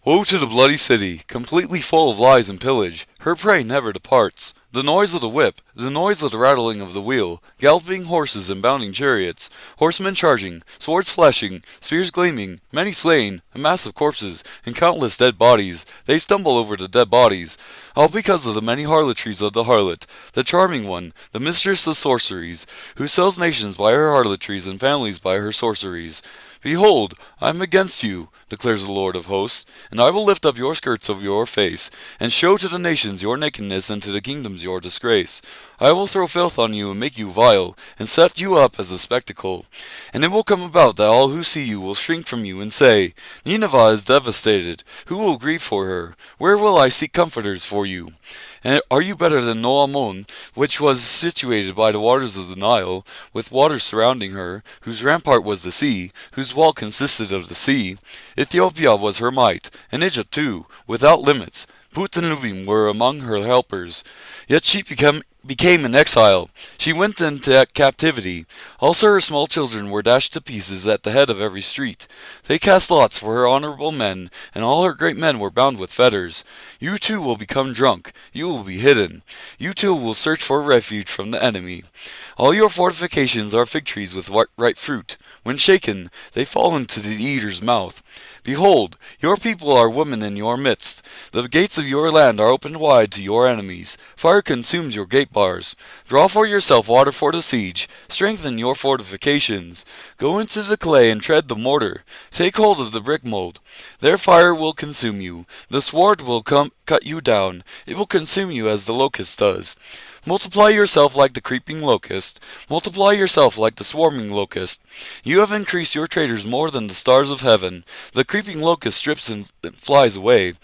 Woe to the bloody city, completely full of lies and pillage. Her prey never departs. The noise of the whip, the noise of the rattling of the wheel, galloping horses and bounding chariots, horsemen charging, swords flashing, spears gleaming, many slain, a mass of corpses, and countless dead bodies. They stumble over the dead bodies, all because of the many harlotries of the harlot, the charming one, the mistress of sorceries, who sells nations by her harlotries and families by her sorceries. Behold, I am against you, declares the Lord of hosts, and I will lift up your skirts over your face, and show to the nations your nakedness, and to the kingdoms your disgrace. I will throw filth on you, and make you vile, and set you up as a spectacle. And it will come about that all who see you will shrink from you, and say, Nineveh is devastated. Who will grieve for her? Where will I seek comforters for you? And are you better than Nahum, which was situated by the waters of the Nile, with waters surrounding her, whose rampart was the sea, whose wall consisted of the sea? Ethiopia was her might, and Egypt too, without limits. Put and Lubim were among her helpers. Yet she became an exile. She went into captivity. Also her small children were dashed to pieces at the head of every street. They cast lots for her honorable men, and all her great men were bound with fetters. You too will become drunk. You will be hidden. You too will search for refuge from the enemy. All your fortifications are fig trees with ripe fruit. When shaken, they fall into the eater's mouth. Behold, your people are women in your midst. The gates of your land are opened wide to your enemies. Fire consumes your gate bars. Draw for yourself water for the siege. Strengthen your fortifications. Go into the clay and tread the mortar. Take hold of the brick mold. Their fire will consume you. The sword will cut you down. It will consume you as the locust does. Multiply yourself like the creeping locust. Multiply yourself like the swarming locust. You have increased your traders more than the stars of heaven. The creeping locust strips and flies away.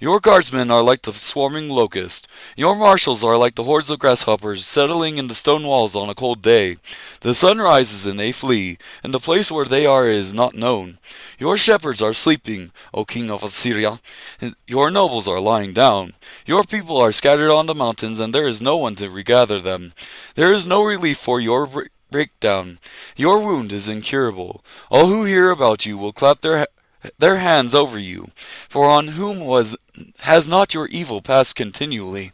Your guardsmen are like the swarming locust. Your marshals are like the hordes of grasshoppers settling in the stone walls on a cold day. The sun rises and they flee, and the place where they are is not known. Your shepherds are sleeping, O king of Assyria. Your nobles are lying down. Your people are scattered on the mountains, and there is no one to regather them. There is no relief for your breakdown. Your wound is incurable. All who hear about you will clap their hands over you. For on whom has not your evil passed continually?